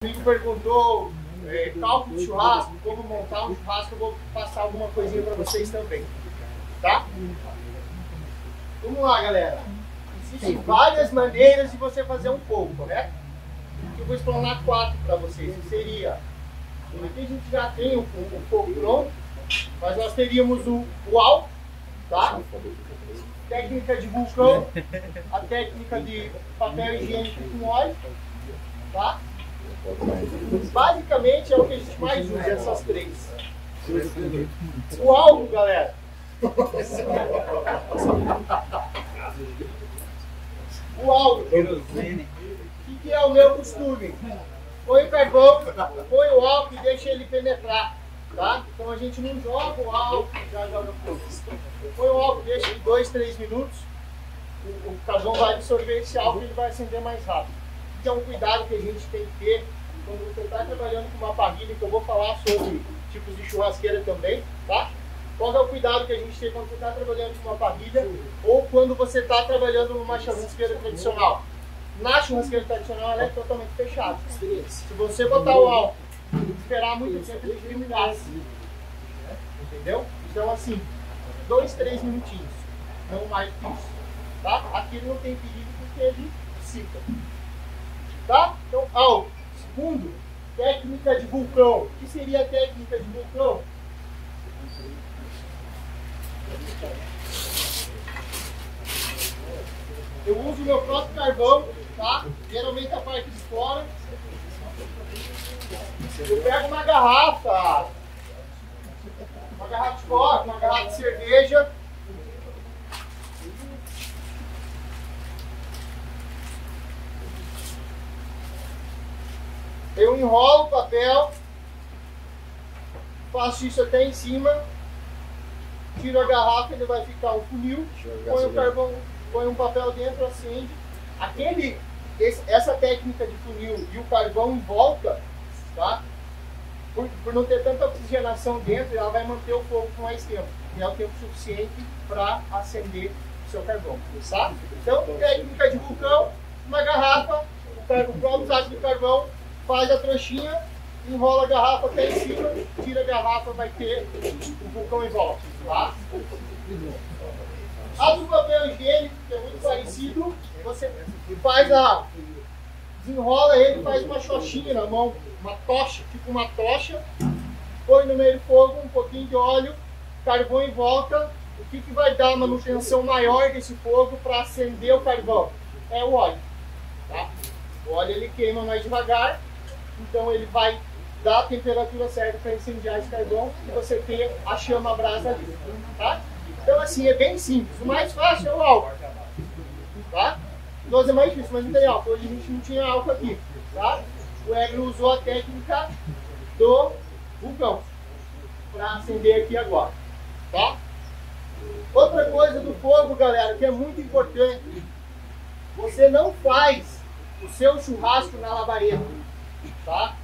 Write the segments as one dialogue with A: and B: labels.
A: O amigo perguntou cálculo de churrasco, como montar um churrasco, eu vou passar alguma coisinha para vocês também, tá? Vamos lá, galera. Existem várias maneiras de você fazer um fogo, correto? Eu vou explanar 4 para vocês, que seria... Aqui a gente já tem um fogo pronto, mas nós teríamos o álcool, tá? Técnica de vulcão, a técnica de papel higiênico com óleo, tá? Basicamente é o que a gente mais usa, essas 3. O álcool, galera. O álcool. O que é o meu costume? Põe o carvão, põe o álcool e deixa ele penetrar, tá? Então a gente não joga o álcool, já joga fogo. Põe o álcool, deixa ele 2, 3 minutos, o carvão vai absorver esse álcool e ele vai acender mais rápido. Então é um cuidado que a gente tem que ter quando você está trabalhando com uma parrilha, que eu vou falar sobre tipos de churrasqueira também, tá? Qual é o cuidado que a gente tem quando você está trabalhando com uma parrilha ou quando você está trabalhando numa churrasqueira tradicional? Na churrasqueira tradicional ela é totalmente fechada. Se você botar o álcool e esperar muito tempo, ele vira um gás. Entendeu? Então assim, 2, 3 minutinhos, não mais que isso. Tá? Aqui ele não tem perigo porque ele seca. Tá? Então, álcool. Segundo, técnica de vulcão. O que seria a técnica de vulcão? Eu uso o meu próprio carvão, tá? Geralmente a parte de fora. Eu pego uma garrafa de coca, uma garrafa de cerveja. Eu enrolo o papel, faço isso até em cima, tiro a garrafa, ele vai ficar um funil, põe o carvão, põe um papel dentro, acende. Essa técnica de funil e o carvão em volta, tá? Por não ter tanta oxigenação dentro, ela vai manter o fogo por mais tempo. E é o tempo suficiente para acender o seu carvão, tá? Então, técnica de vulcão, uma garrafa, o próprio saco de carvão, faz a trouxinha, enrola a garrafa até em cima, tira a garrafa, vai ter o vulcão em volta, tá? A do papel higiênico, que é muito parecido, você desenrola ele, faz uma xoxinha na mão, uma tocha, tipo uma tocha, põe no meio do fogo um pouquinho de óleo, carvão em volta. O que vai dar manutenção maior desse fogo para acender o carvão? É o óleo, tá? O óleo ele queima mais devagar, então ele vai dar a temperatura certa para incendiar esse carvão e você ter a chama brasa ali, tá? Então assim, é bem simples. O mais fácil é o álcool, tá? Nós é mais difícil, mas não tem álcool. Hoje a gente não tinha álcool aqui, tá? O Egro usou a técnica do vulcão para acender aqui agora, tá? Outra coisa do fogo, galera, que é muito importante, você não faz o seu churrasco na labareda, tá?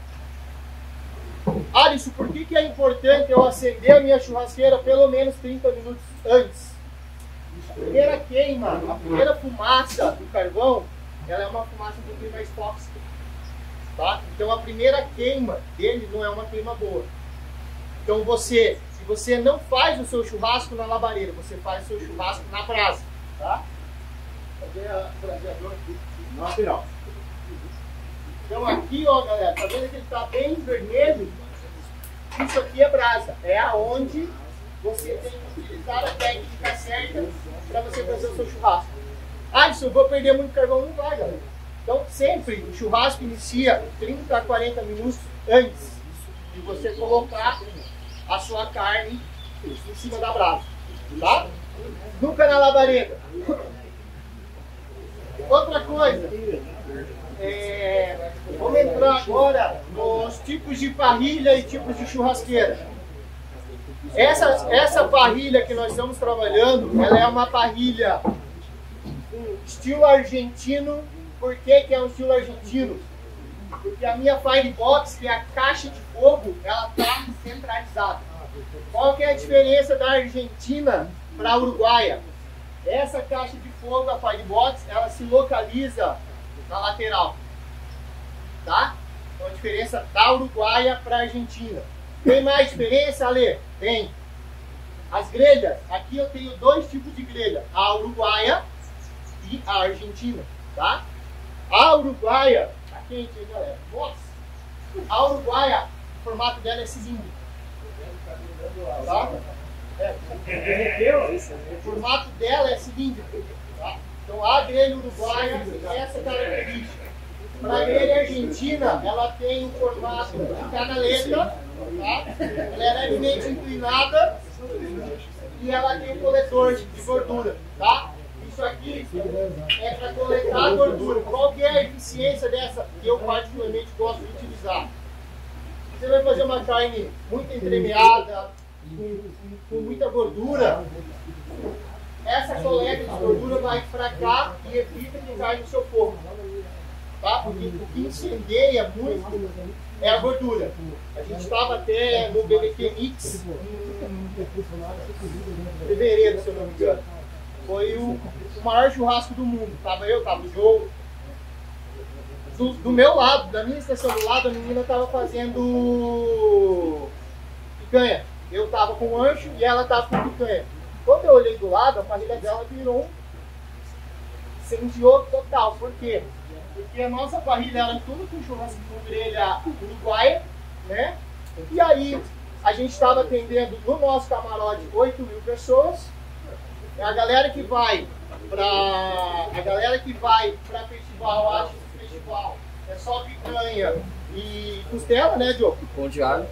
A: Alisson, por que é importante eu acender a minha churrasqueira pelo menos 30 minutos antes? A primeira queima, a primeira fumaça do carvão, ela é uma fumaça um pouquinho mais tóxica, tá? Então a primeira queima dele não é uma queima boa. Então se você não faz o seu churrasco na labareda, você faz o seu churrasco na brasa, tá? Cadê a braseadora aqui? No lateral. Então aqui, ó, galera, tá vendo que ele tá bem vermelho? Isso aqui é brasa, é aonde você tem que utilizar a técnica certa para você fazer o seu churrasco. Ah, isso eu vou perder muito carvão, não vai, galera. Então sempre o churrasco inicia 30 a 40 minutos antes de você colocar a sua carne em cima da brasa, tá? Nunca na labareda. Outra coisa, vamos entrar agora nos tipos de parrilha e tipos de churrasqueira. Essa parrilha que nós estamos trabalhando, ela é uma parrilha estilo argentino. Por que é um estilo argentino? Porque a minha Firebox, que é a caixa de fogo, ela está centralizada. Qual que é a diferença da Argentina para a Uruguaia? Essa caixa de fogo, a Firebox, ela se localiza na lateral, tá? Então a diferença da Uruguaia para a Argentina. Tem mais diferença, Ale? Tem. As grelhas, aqui eu tenho dois tipos de grelha, a Uruguaia e a Argentina, tá? A Uruguaia, tá quente, hein, galera? Nossa! A Uruguaia, o formato dela é cilíndrico. Tá? O formato dela é cilíndrico. Tá? Então a grelha uruguaia tem essa característica. Para a grelha argentina, ela tem um formato de canaleta, tá? Ela é levemente inclinada e ela tem um coletor de gordura. Tá? Isso aqui é para coletar gordura. Qual que é a eficiência dessa que eu particularmente gosto de utilizar? Você vai fazer uma carne muito entremeada, com muita gordura, essa coleta de gordura vai pra cá e evita que caia no seu forno. Tá? Porque o que incendeia muito é a gordura. A gente estava até no BBQ Mix em fevereiro, se eu não me engano. Foi o maior churrasco do mundo. Tava eu, tava o Joe. Do meu lado, da minha estação do lado, a menina estava fazendo picanha. Eu estava com ancho e ela estava com picanha. Quando eu olhei do lado, a parrilha dela virou incendiou total. Por quê? Porque a nossa parrilha era tudo com churrasco com grelha uruguaia, né? E aí, a gente estava atendendo no nosso camarote 8.000 pessoas. A galera que vai para festival, acha que festival é só picanha e costela, né, Diogo?
B: Pão de alho.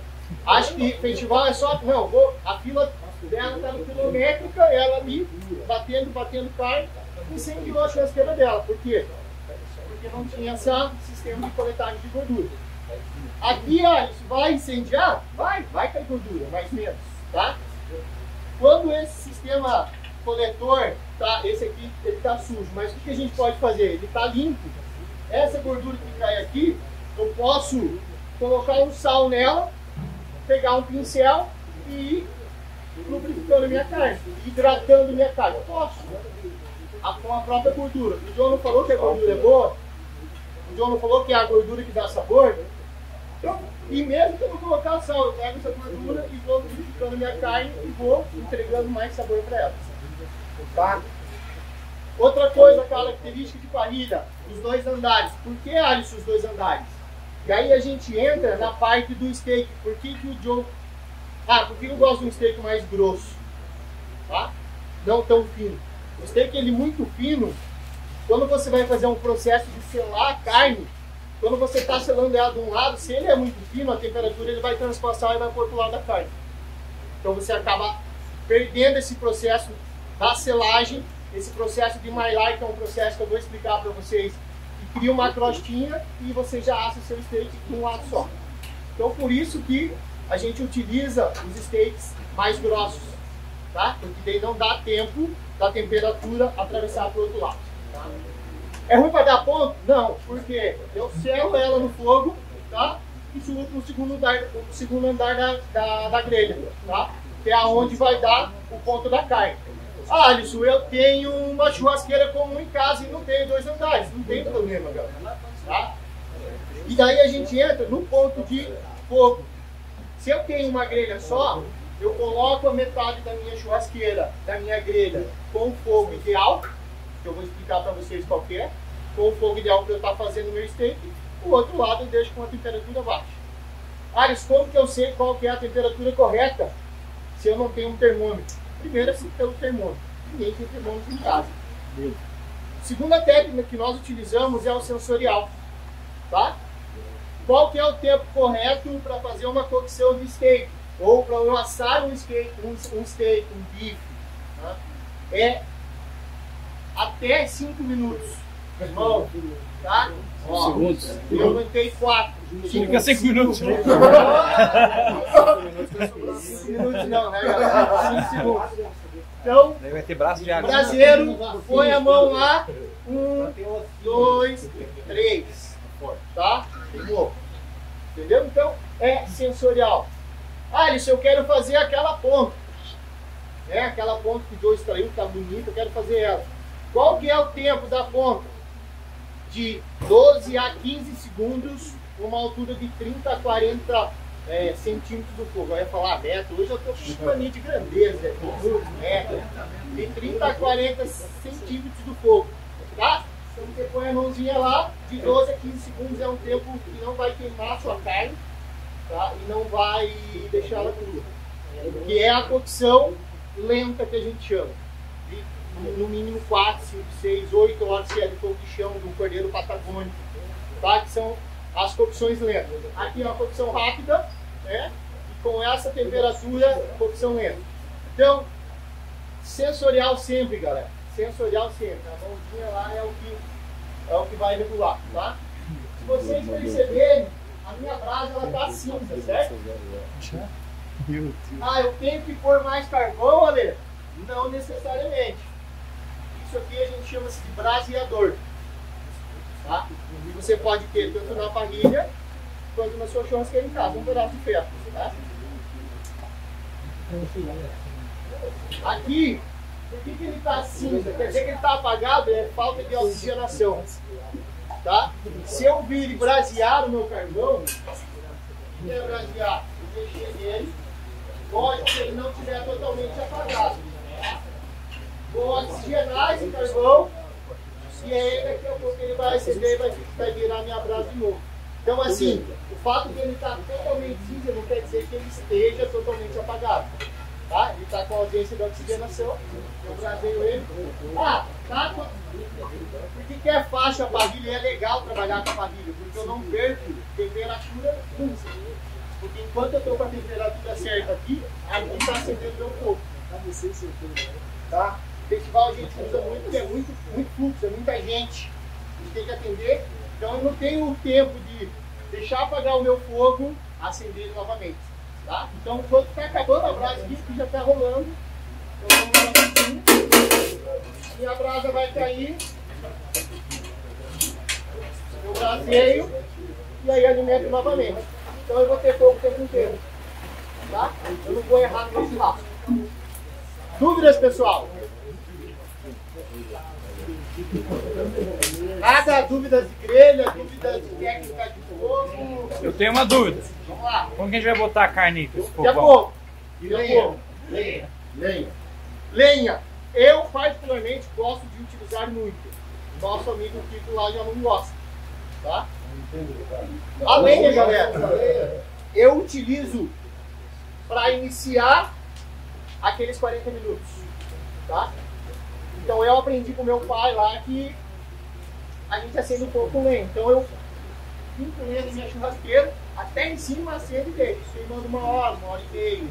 A: Acho que festival é só. Não, a fila dela estava quilométrica, ela ali batendo carne, incendiou a churrasqueira dela. Por quê? Porque não tinha esse sistema de coletagem de gordura. Aqui, isso vai incendiar? Vai cair gordura, mais menos, tá? Quando esse sistema coletor, tá, esse aqui, ele tá sujo, mas o que a gente pode fazer? Ele tá limpo. Essa gordura que cai aqui, eu posso colocar um sal nela, pegar um pincel e ir lubrificando minha carne, hidratando minha carne. Eu posso, com a própria gordura. O João não falou que a gordura é boa? O João não falou que é a gordura que dá sabor? Então, e mesmo que eu não colocar sal, eu pego essa gordura e vou lubrificando minha carne e vou entregando mais sabor para ela. Tá? Outra coisa, característica de parrilha, os dois andares. Por que, Alisson, os dois andares? E aí a gente entra na parte do steak. Por que o Joe... porque eu gosto de um steak mais grosso. Tá? Não tão fino. O steak, ele muito fino, quando você vai fazer um processo de selar a carne, quando você está selando ela de um lado, se ele é muito fino, a temperatura ele vai transpassar e vai para o outro lado da carne. Então você acaba perdendo esse processo da selagem, esse processo de mylar, que é um processo que eu vou explicar para vocês, que cria uma crostinha e você já assa o seu steak de um lado só. Então por isso que a gente utiliza os steaks mais grossos, tá? Porque daí não dá tempo da temperatura atravessar para o outro lado. Tá? É ruim para dar ponto? Não, porque eu selo ela no fogo, tá? E subo para o segundo andar da grelha, tá? Que é aonde vai dar o ponto da carne. Alisson, eu tenho uma churrasqueira comum em casa e não tenho dois andares. Não tem problema, galera. Tá? E daí a gente entra no ponto de fogo. Se eu tenho uma grelha só, eu coloco a metade da minha churrasqueira, da minha grelha, com o fogo ideal, que eu vou explicar para vocês qual que é, com o fogo ideal que eu estou fazendo o meu steak, o outro lado eu deixo com a temperatura baixa. Alisson, como que eu sei qual que é a temperatura correta se eu não tenho um termômetro? Primeiro é se tem o termômetro. Ninguém tem termômetro em casa. Segunda técnica que nós utilizamos é o sensorial. Tá? Qual que é o tempo correto para fazer uma cocção de steak? Ou para eu assar um steak, um bife? Tá? É até 5 minutos. Irmão, tá? Ó, segundos. Eu aguentei 4.
B: Fica 5 minutos. 5
A: minutos não, né, galera? 5 segundos. Então,
B: vai ter braço de água.
A: Braseiro, põe a mão lá. 1, 2, 3. Tá? Pegou. Entendeu? Então, é sensorial. Alisson, eu quero fazer aquela ponta. Né? Aquela ponta que o Joe extraiu, que tá bonita, eu quero fazer ela. Qual que é o tempo da ponta? De 12 a 15 segundos uma altura de 30 a 40 centímetros do fogo. Eu ia falar metro, hoje eu estou com mania de grandeza, metro, de 30 a 40 centímetros do fogo, tá? Então você põe a mãozinha lá, de 12 a 15 segundos é um tempo que não vai queimar a sua carne, tá? E não vai deixar ela crua, que é a cocção lenta que a gente chama, de no mínimo 4, 5, 6, 8 horas se é de fogo de chão, do cordeiro patagônico, tá? Que são as cocções lentas. Aqui é uma cocção rápida, né? E com essa temperatura, cocção lenta. Então, sensorial sempre, galera. Sensorial sempre. A mãozinha lá é o que vai regular, tá? Se vocês perceberem, a minha brasa ela tá cinza, certo? Ah, eu tenho que pôr mais carvão, Ale? Não necessariamente. Isso aqui a gente chama de braseador. Tá? E você pode ter tanto na parrilha quanto na sua churrasqueira em casa, um pedaço de ferro. Tá? Aqui, por que ele está cinza? Quer dizer que ele está apagado, é falta de oxigenação. Tá? Se eu vir brasear o meu carvão, o que é brasear? Eu mexer nele, pode se ele não estiver totalmente apagado. Vou oxigenar esse carvão e aí daqui a pouco ele vai acender e vai virar minha brasa de novo. Então assim, o fato de ele estar totalmente cinza não quer dizer que ele esteja totalmente apagado. Tá? Ele está com a ausência de oxigenação, eu braseio ele. Ah, tá? Porque é fácil a parrilha e é legal trabalhar com a parrilha, porque eu não perco temperatura pulsa. Porque enquanto eu estou com a temperatura certa aqui está acendendo meu fogo. Tá? Festival a gente usa muito, porque é muito fluxo, é muita gente. A gente tem que atender. Então eu não tenho o tempo de deixar apagar o meu fogo, acender ele novamente. Tá? Então quando está acabando a brasa aqui, que já está rolando, eu vou uma assim, e a brasa vai cair, eu braseio e aí alimento novamente. Então eu vou ter fogo o tempo inteiro. Tá? Eu não vou errar no churrasco. Dúvidas, pessoal? Nada, dúvidas de grelha, dúvidas de técnica de fogo.
B: Eu tenho uma dúvida.
A: Vamos lá.
B: Como que a gente vai botar a carne aí?
A: De fogo. Lenha. Eu, particularmente, gosto de utilizar muito. Nosso amigo Kiko lá já não gosta. Tá? A lenha, galera, eu utilizo para iniciar aqueles 40 minutos. Tá? Então eu aprendi com meu pai lá que a gente acende um pouco com lenha. Então eu pinto lenha na minha churrasqueira, até em cima acende dele, queimando 1 hora, 1 hora e meia.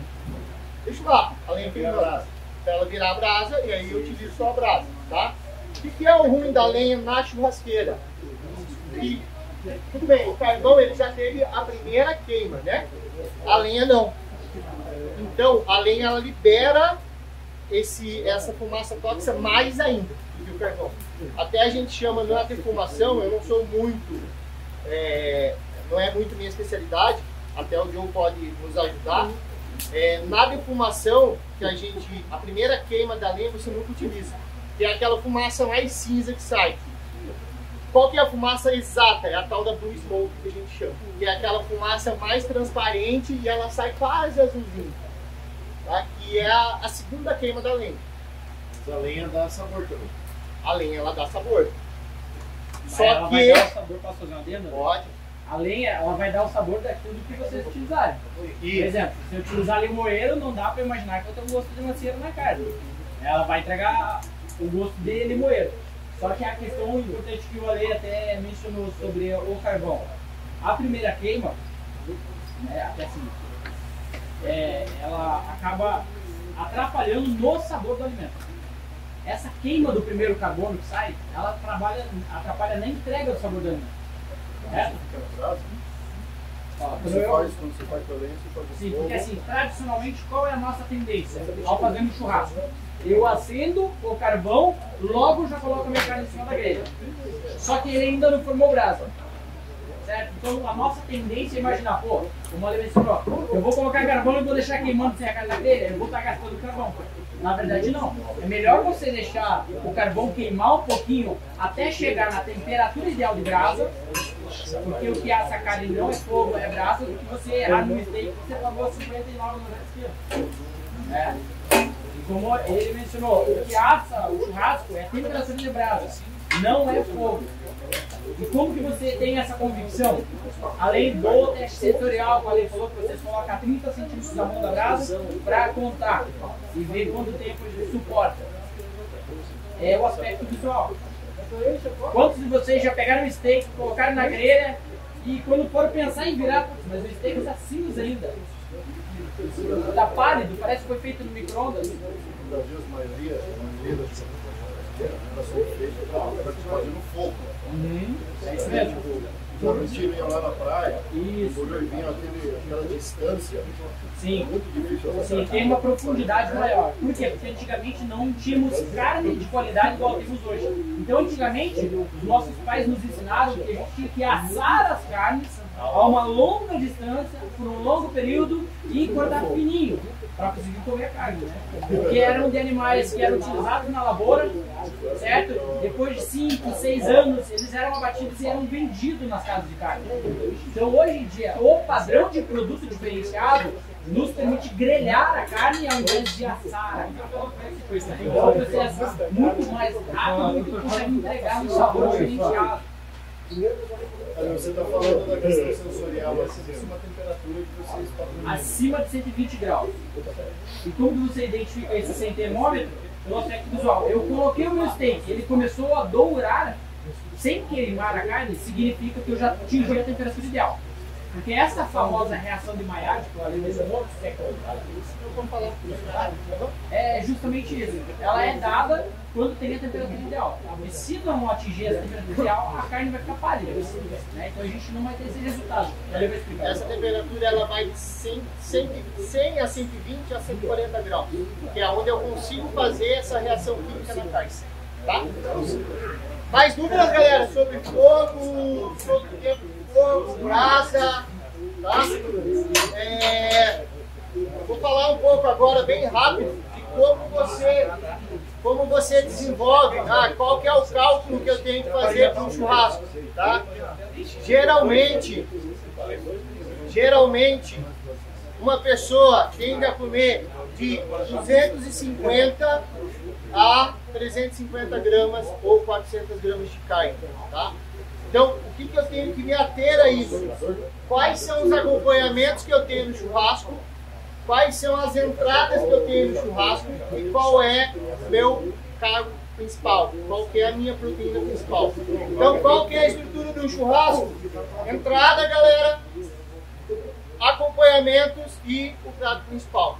A: Deixa lá, a lenha queimando. Para ela virar a brasa e aí eu utilizo só a brasa. Tá? O que é o ruim da lenha na churrasqueira? E, tudo bem, o carvão ele já teve a primeira queima, né? A lenha não. Então a lenha ela libera essa fumaça tóxica mais ainda do que o carvão. Até a gente chama na defumação, eu não sou muito, não é muito minha especialidade, até o Joe pode nos ajudar. Na defumação, a primeira queima da lenha você nunca utiliza, que é aquela fumaça mais cinza que sai. Qual que é a fumaça exata? É a tal da blue smoke que a gente chama, que é aquela fumaça mais transparente e ela sai quase azulzinha. Tá? Que é a segunda queima da lenha.
C: A lenha dá sabor também.
A: A lenha ela dá sabor.
D: Mas
A: Só
D: ela
A: que
D: vai dar o sabor, posso fazer uma adenda?
A: pode.
D: A lenha, ela vai dar o sabor daquilo que vocês utilizarem. Por exemplo, se eu utilizar limoeiro, não dá para imaginar que eu tenho um gosto de macieira na carne. Ela vai entregar o gosto de limoeiro. Só que a questão importante que o Ale até mencionou sobre o carvão. A primeira queima, até assim, ela acaba atrapalhando no sabor do alimento. Essa queima do primeiro carbono que sai, ela atrapalha na entrega do sabor do alimento.
C: Quando você faz com a lenha, você faz
D: Sim, porque assim, tradicionalmente, qual é a nossa tendência ao fazer um churrasco? Eu acendo o carvão, logo já coloco a minha carne em cima da grelha. Só que ele ainda não formou brasa. Certo? Então a nossa tendência é imaginar, pô, como ele mencionou, eu vou colocar carvão e vou deixar queimando sem a carne da grelha, eu vou estar gastando carvão. Na verdade não. É melhor você deixar o carvão queimar um pouquinho até chegar na temperatura ideal de brasa, Porque o que assa a carne não é fogo, é brasa, do que você errar no steak, você pagou 59 quilos. E como ele mencionou, o que assa o churrasco é a temperatura de brasa, não é fogo. E como que você tem essa convicção? Além do teste sensorial, como ele falou, que você coloca a 30 centímetros da mão da brasa para contar e ver quanto tempo ele suporta. É o aspecto visual. Quantos de vocês já pegaram um steak, colocaram na grelha e quando foram pensar em virar, mas o steak está cinza ainda. Está pálido, parece que foi feito no micro-ondas.
C: No Brasil, a maioria das são feitas fazendo fogo.
D: É isso mesmo.
C: Geralmente iam lá na praia,
D: Isso.
C: e vinha aquela distância.
D: Sim.
C: Muito difícil.
D: Sim, tem uma profundidade maior. Por quê? Porque antigamente não tínhamos carne de qualidade igual temos hoje. Então, antigamente, os nossos pais nos ensinaram que a gente tinha que assar as carnes a uma longa distância, por um longo período, e cortar fininho, para conseguir comer a carne, né? Porque eram de animais que eram utilizados na lavoura, certo? Depois de 5, 6 anos, eles eram abatidos e eram vendidos nas casas de carne. Então, hoje em dia, o padrão de produto diferenciado nos permite grelhar a carne ao invés de assar a carne. Então, é um processo muito mais rápido e que consegue entregar um sabor diferenciado.
C: Você está falando da questão sensorial, mas existe uma temperatura que vocês padronizam.
D: Acima de 120 graus. E como você identifica isso sem termômetro? Pelo aspecto visual. Eu coloquei o meu steak, ele começou a dourar sem queimar a carne, significa que eu já atingi a temperatura ideal. Porque essa famosa reação de Maillard, que o Ale mencionou, é justamente isso. Ela é dada quando tem a temperatura ideal. E se não atingir essa temperatura ideal, a carne vai ficar pálida. Né? Então a gente não vai ter esse resultado. Ele vai explicar.
A: Essa temperatura ela vai de 100 a 120 a 140 graus, que é onde eu consigo fazer essa reação química na carne. Tá? Mais dúvidas, galera, sobre fogo, sobre o tempo de fogo, brasa, tá? Eu vou falar um pouco agora, bem rápido, de como você desenvolve, qual que é o cálculo que eu tenho que fazer para um churrasco, tá? Geralmente, uma pessoa tende a comer de 250 a 350 gramas ou 400 gramas de carne, tá? Então, o que eu tenho que me ater a isso? Quais são os acompanhamentos que eu tenho no churrasco? Quais são as entradas que eu tenho no churrasco? E qual é o meu carbo principal? Qual que é a minha proteína principal? Então, qual que é a estrutura de um churrasco? Entrada, galera, acompanhamentos e o prato principal.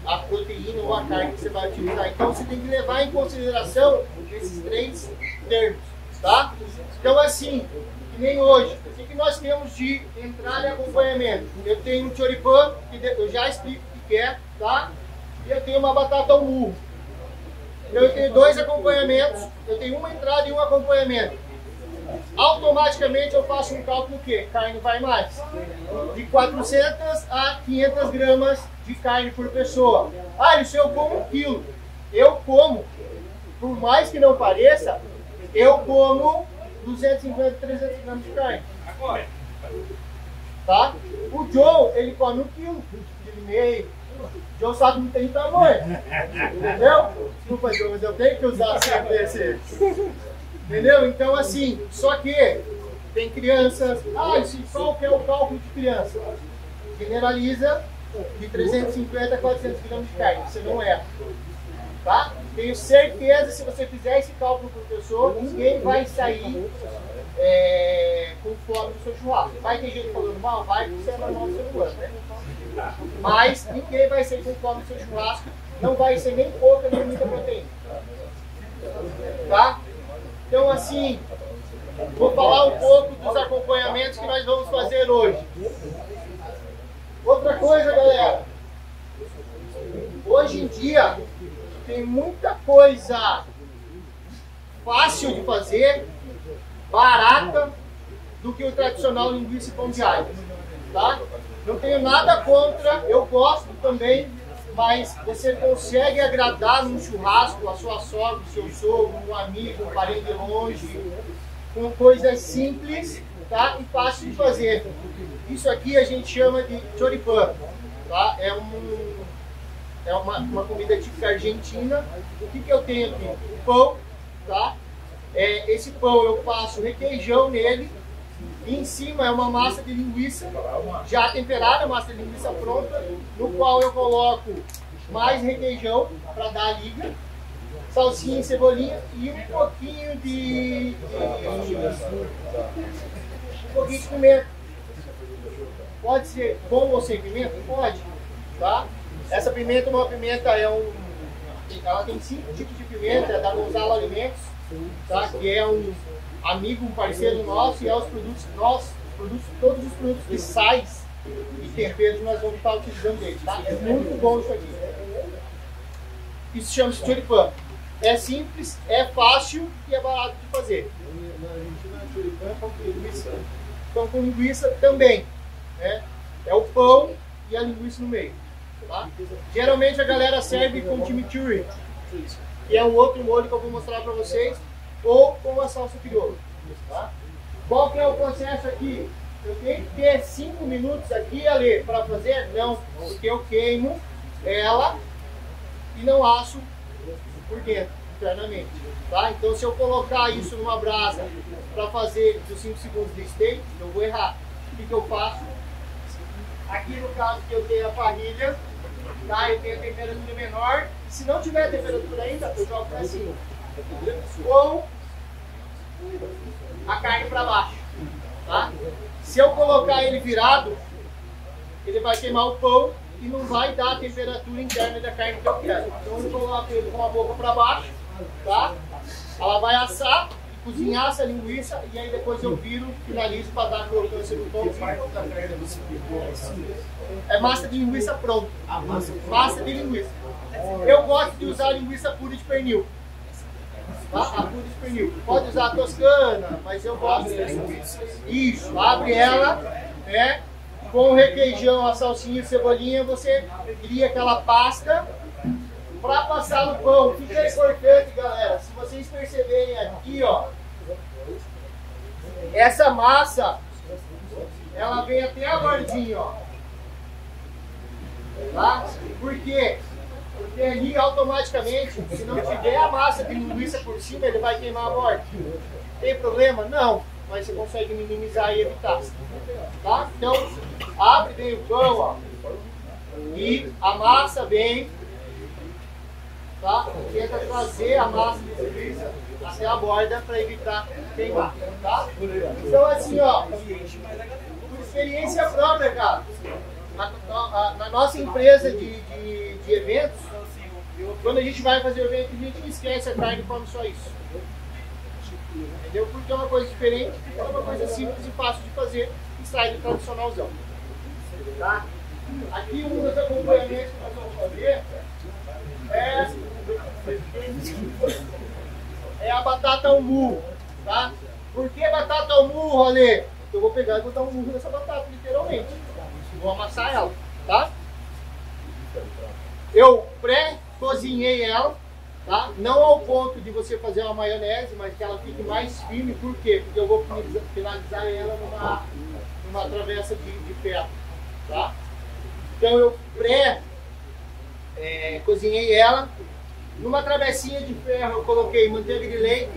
A: A proteína ou a carne que você vai utilizar. Então você tem que levar em consideração esses 3 termos, tá? Então assim, que nem hoje, o que nós temos de entrada e acompanhamento? Eu tenho um choripan, que eu já explico o que é, tá? E eu tenho uma batata ao murro. Então eu tenho 2 acompanhamentos, eu tenho uma entrada e um acompanhamento. Automaticamente eu faço um cálculo que carne vai mais. De 400 a 500 gramas de carne por pessoa. Isso eu como 1 quilo. Eu como, por mais que não pareça, eu como 250, 300 gramas de carne. Tá? O Joe, ele come 1 quilo, de meio. O Joe sabe que não tem tamanho. Entendeu? Desculpa, Joe, mas eu tenho que usar sempre esse. Entendeu? Então assim, só que tem crianças. Qual que é o cálculo de criança? Generaliza de 350 a 400 gramas de carne. Você não erra. Tá? Tenho certeza, se você fizer esse cálculo por pessoa, ninguém vai sair com fome no seu churrasco. Vai ter gente falando mal? Vai, porque você é normal do ser humano, né? Mas ninguém vai sair com fome no seu churrasco. Não vai ser nem pouca nem muita proteína. Tá? Então assim, vou falar um pouco dos acompanhamentos que nós vamos fazer hoje. Outra coisa, galera. Hoje em dia, tem muita coisa fácil de fazer, barata, do que o tradicional linguiça e pão de alho. Tá? Não tenho nada contra, eu gosto também, mas você consegue agradar num churrasco a sua sogra, o seu sogro, um amigo, um parente de longe, com coisas simples, tá? E fácil de fazer. Isso aqui a gente chama de choripan, tá? É uma comida típica argentina. O que eu tenho aqui? Pão, tá? Esse pão eu passo requeijão nele. E em cima é uma massa de linguiça já temperada, massa de linguiça pronta, no qual eu coloco mais requeijão para dar a liga, salsinha e cebolinha e um pouquinho de pimenta. Pode ser com ou sem pimenta? Pode, tá? Essa pimenta, uma pimenta ela tem 5 tipos de pimenta, é da Gonzalo Alimentos, tá? Que é um amigo, um parceiro nosso, e é todos os produtos de sais e temperos nós vamos estar utilizando dele, tá? É muito bom isso aqui. Isso chama-se choripan. É simples, é fácil e é barato de fazer.
C: Na Argentina, choripan é pão com linguiça.
A: Pão com linguiça também, né? É o pão e a linguiça no meio, tá? Geralmente a galera serve com chimichurri, que é um outro molho que eu vou mostrar para vocês, ou com a salsa crioulo, tá? Qual que é o processo aqui? Eu tenho que ter 5 minutos aqui, Ale, para fazer? Não, porque eu queimo ela e não asso por dentro, internamente, tá? Então se eu colocar isso numa brasa para fazer os 5 segundos de steak, eu vou errar. O que eu faço? Aqui no caso que eu tenho a parrilha, tá? Eu tenho a temperatura menor. Se não tiver temperatura ainda, eu jogo para cima. Com a carne para baixo, tá? Se eu colocar ele virado, ele vai queimar o pão e não vai dar a temperatura interna da carne que eu quero. Então eu coloco ele com a boca para baixo, tá? Ela vai assar, cozinhar essa linguiça e aí depois eu viro, finalizo para dar a crocância do pão. É massa de linguiça pronta. Massa de linguiça. Eu gosto de usar linguiça pura de pernil. Tá? A pura de pernil. Pode usar a toscana, mas eu gosto isso. Abre ela, né? Com o requeijão, a salsinha e cebolinha, você cria aquela pasta para passar no pão. O que é importante, galera? Se vocês perceberem aqui, ó, essa massa, ela vem até a bordinha, ó. Tá? Por quê? Porque ali automaticamente, se não tiver a massa de linguiça por cima, ele vai queimar a borda. Tem problema? Não. Mas você consegue minimizar e evitar. Tá? Então, abre bem o pão, ó. E a massa bem. Tá? Tenta trazer a massa de linguiça até a borda para evitar queimar. Tá? Então, assim, ó. Por experiência própria, cara. Na nossa empresa de eventos, quando a gente vai fazer o evento, a gente esquece a carne e come só isso. Entendeu? Porque é uma coisa diferente, é uma coisa simples e fácil de fazer e sai do tradicionalzão. Tá? Aqui um dos acompanhamentos que nós vamos fazer é a batata ao murro. Tá? Por que batata ao murro, Ale? Eu vou pegar e vou dar um murro nessa batata, literalmente. Vou amassar ela, tá? Eu pré-cozinhei ela, tá? Não ao ponto de você fazer uma maionese, mas que ela fique mais firme. Por quê? Porque eu vou finalizar ela numa travessa de ferro, tá? Então eu cozinhei ela. Numa travessinha de ferro eu coloquei manteiga de leite,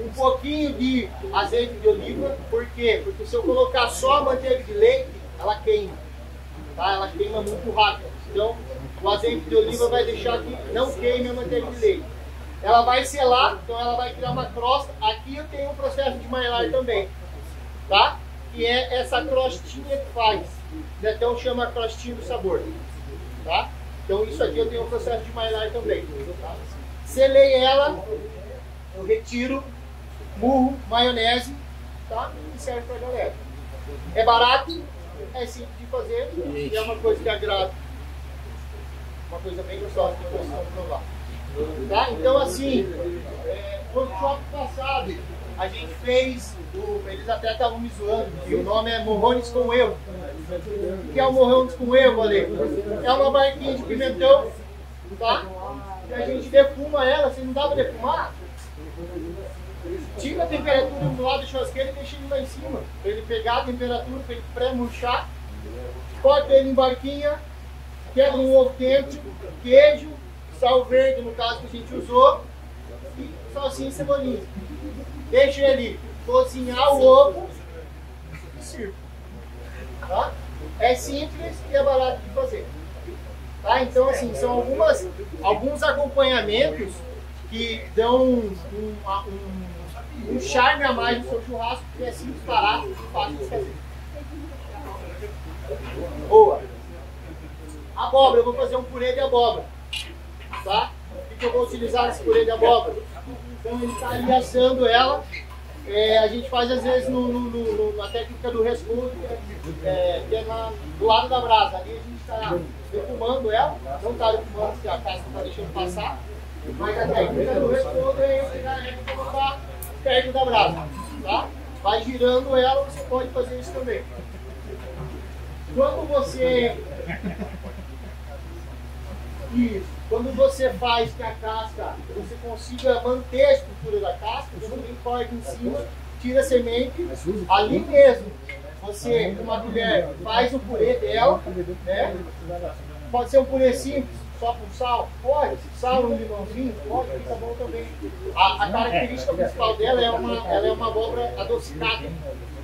A: um pouquinho de azeite de oliva. Por quê? Porque se eu colocar só a manteiga de leite, ela queima, tá? Ela queima muito rápido. Então, o azeite de oliva vai deixar que não queime a manteiga de leite. Ela vai selar, então ela vai criar uma crosta. Aqui eu tenho um processo de maillard também, tá? Que é essa crostinha que faz. Então chama crostinha do sabor, tá? Então isso aqui eu tenho um processo de maillard também, tá? Selei ela, eu retiro, murro, maionese, tá? E serve pra galera. É barato, é simples de fazer e é uma coisa que agrada. Uma coisa bem gostosa que vocês vão provar. Tá? Então assim, no workshop passado, a gente fez, eles até estavam me zoando, e o nome é Morrones com Evo. O que é o Morrones com Evo, Ale? É uma barquinha de pimentão, tá? E a gente defuma ela, se não dá para defumar, tira a temperatura do lado da churrasqueira e deixa ele lá em cima, para ele pegar a temperatura, para ele pré-murchar. Corta ele em barquinha, quebra um ovo quente, queijo, sal verde, no caso que a gente usou, e salsinha e cebolinha. Deixa ele cozinhar o ovo e sirva. Tá? É simples e é barato de fazer. Tá? Então, assim, são alguns acompanhamentos que dão um charme a mais no seu churrasco, que é simples, barato e fácil de fazer. Boa! Abóbora, eu vou fazer um purê de abóbora. Tá? O que eu vou utilizar nesse purê de abóbora? Então, ele está ali assando ela. A gente faz às vezes na técnica do rescoldo, que é do lado da brasa. Ali a gente está defumando ela, não está defumando porque a casca está deixando passar, mas a técnica do rescoldo é pegar ela e colocar perto da brasa. Tá? Vai girando ela, você pode fazer isso também. Quando você faz que a casca, você consiga manter a estrutura da casca, você também corta em cima, tira a semente, ali mesmo. Você, com uma colher, faz o purê dela, né? Pode ser um purê simples, só com sal? Pode. Sal e um limãozinho? Pode, fica bom também. A característica principal dela ela é uma abóbora adocicada.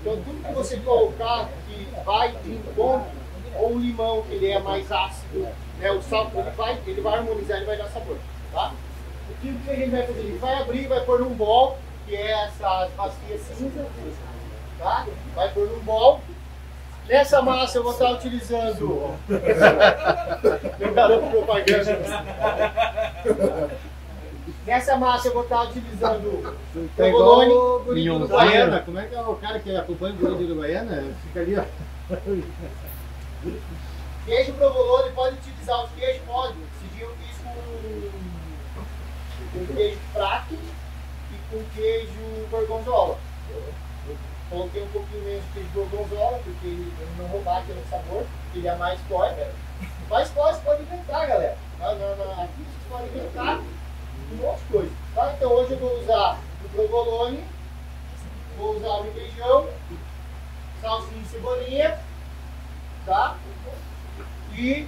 A: Então, tudo que você colocar que vai de encontro, ou o limão, que ele é mais ácido, né, o sal, ele vai harmonizar, ele vai dar sabor. Tá? O que a gente vai fazer? Ele vai abrir, vai pôr num bol, que é essas bacias cinza. Tá? Vai pôr num bol. Nessa massa eu vou estar utilizando. Meu garoto propaganda. Nessa massa eu vou estar utilizando provolone do
C: Uruguaiana. Como é que é o cara que acompanha o guri de Uruguaiana? Fica ali, ó.
A: Queijo provolone, pode utilizar os queijos, pode. Esse dia eu fiz com queijo prato e com queijo gorgonzola. Coloquei um pouquinho menos de queijo gorgonzola, porque ele não roubar aquele sabor, ele é mais forte. Mas pode inventar, galera. Aqui vocês podem inventar um monte de coisa. Tá? Então hoje eu vou usar o provolone, vou usar o requeijão, salsinha e cebolinha, tá? E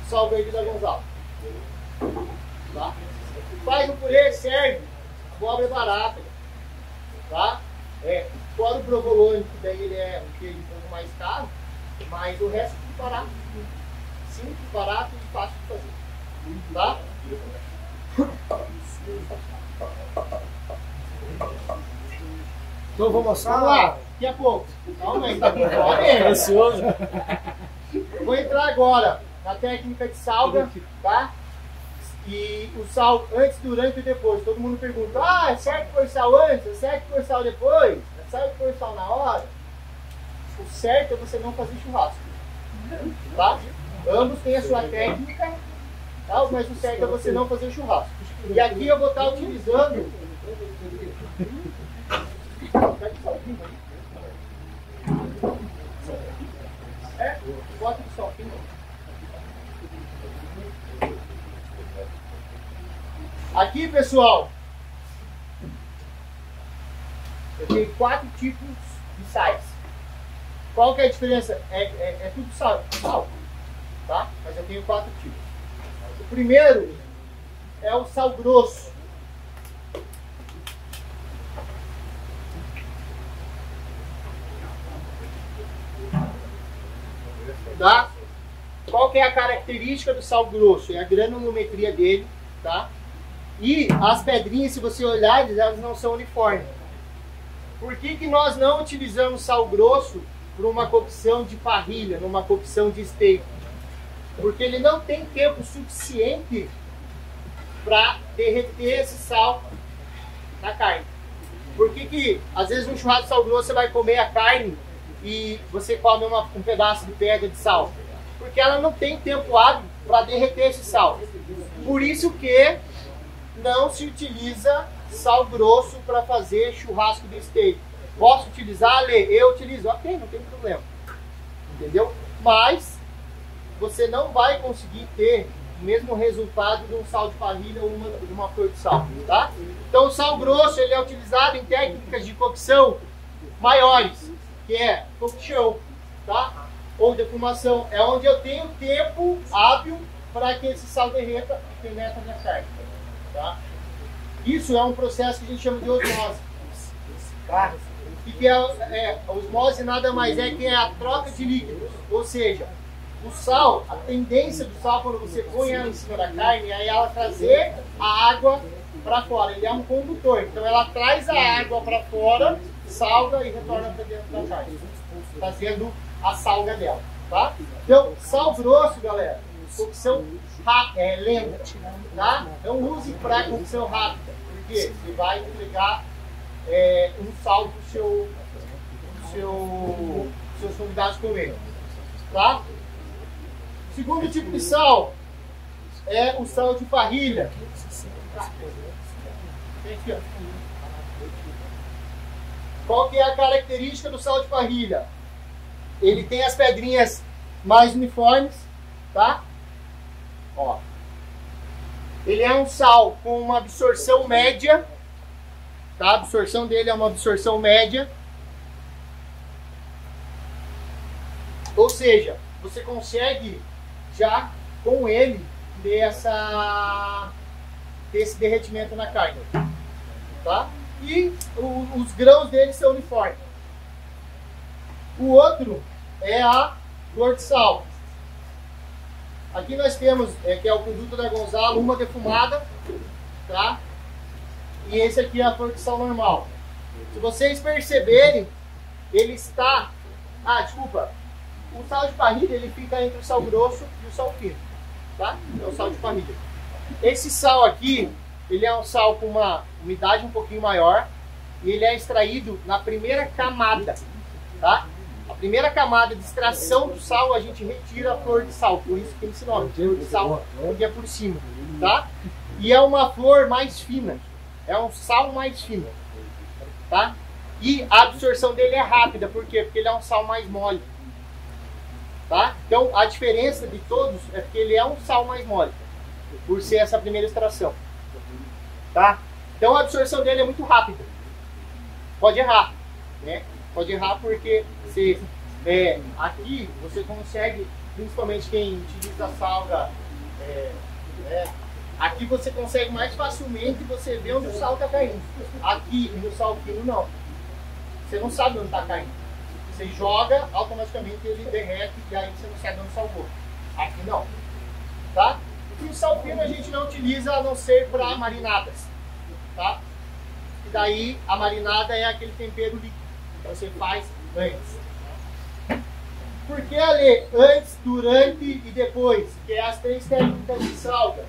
A: sal verde da Gonzalo. Tá? Faz o purê, serve. Abóbora é barata. Tá? Fora o provolone, que daí ele é um queijo um pouco mais caro, mas o resto é tudo barato. Simples, barato e fácil de fazer. Tá?
C: Então vamos almoçar?
A: Vamos lá, daqui a pouco. Calma aí, tá com fome?
C: Ansioso.
A: Vou entrar agora na técnica de salga, tá? E o sal antes, durante e depois. Todo mundo pergunta, é certo pôr sal antes? É certo pôr sal depois? É certo pôr sal na hora? O certo é você não fazer churrasco. Tá? Ambos têm a sua técnica, tá? Mas o certo é você não fazer churrasco. E aqui eu vou estar utilizando... Bota de salpinho. Aqui, pessoal, eu tenho 4 tipos de sais. Qual que é a diferença? É tudo sal, tá? Mas eu tenho 4 tipos. O primeiro é o sal grosso. Tá? Qual que é a característica do sal grosso? É a granulometria dele, tá? E as pedrinhas, se você olhar, elas não são uniformes. Por que nós não utilizamos sal grosso para uma cocção de parrilha, numa cocção de steak? Porque ele não tem tempo suficiente para derreter esse sal na carne. Por que às vezes no churrasco de sal grosso você vai comer a carne e você come um pedaço de pedra de sal? Porque ela não tem tempo hábil para derreter esse sal. Por isso que não se utiliza sal grosso para fazer churrasco de steak. Posso utilizar, Lê? Eu utilizo. Ok, não tem problema. Entendeu? Mas você não vai conseguir ter o mesmo resultado de um sal de parrilha ou de uma flor de sal, tá? Então o sal grosso ele é utilizado em técnicas de cocção maiores, que é coction, tá? Ou defumação, é onde eu tenho tempo hábil para que esse sal derreta e penetre na carne, tá? Isso é um processo que a gente chama de osmose, tá? E que a osmose nada mais é que é a troca de líquidos, ou seja, o sal, a tendência do sal quando você põe ela em cima da carne é ela trazer a água para fora, ele é um condutor, então ela traz a água para fora, salga e retorna para dentro da carne, fazendo a salga dela, tá? Então, sal grosso, galera, cocção lenta, tá? Não use para cocção rápida, porque você vai entregar um sal para seus convidados comerem, tá? O segundo tipo de sal é o sal de parrilha. Qual que é a característica do sal de parrilha? Ele tem as pedrinhas mais uniformes, tá? Ó. Ele é um sal com uma absorção média, tá? A absorção dele é uma absorção média. Ou seja, você consegue já com ele ter esse derretimento na carne, tá? E os grãos dele são uniformes. O outro é a flor de sal. Aqui nós temos, que é o produto da Gonzalo, uma defumada, tá? E esse aqui é a flor de sal normal. Se vocês perceberem, ele está... Ah, desculpa. O sal de parrilha, ele fica entre o sal grosso e o sal fino, tá? É o sal de parrilha. Esse sal aqui, ele é um sal com uma umidade um pouquinho maior e ele é extraído na primeira camada, tá? A primeira camada de extração do sal, a gente retira a flor de sal, por isso que tem esse nome, flor de sal, porque é por cima, tá? E é uma flor mais fina, é um sal mais fino, tá? E a absorção dele é rápida, por quê? Porque ele é um sal mais mole, tá? Então a diferença de todos é que ele é um sal mais mole, por ser essa primeira extração, tá? Então a absorção dele é muito rápida, pode errar, né? Pode errar porque aqui você consegue, principalmente quem utiliza salga, aqui você consegue mais facilmente você ver onde o sal está caindo. Aqui no sal fino não. Você não sabe onde está caindo. Você joga, automaticamente ele derrete e aí você não sabe onde salgou. Aqui não. Tá? E o sal fino a gente não utiliza a não ser para marinadas. Tá? E daí a marinada é aquele tempero líquido. Você faz antes. Por que, Ale? Antes, durante e depois, que é as três técnicas de salga.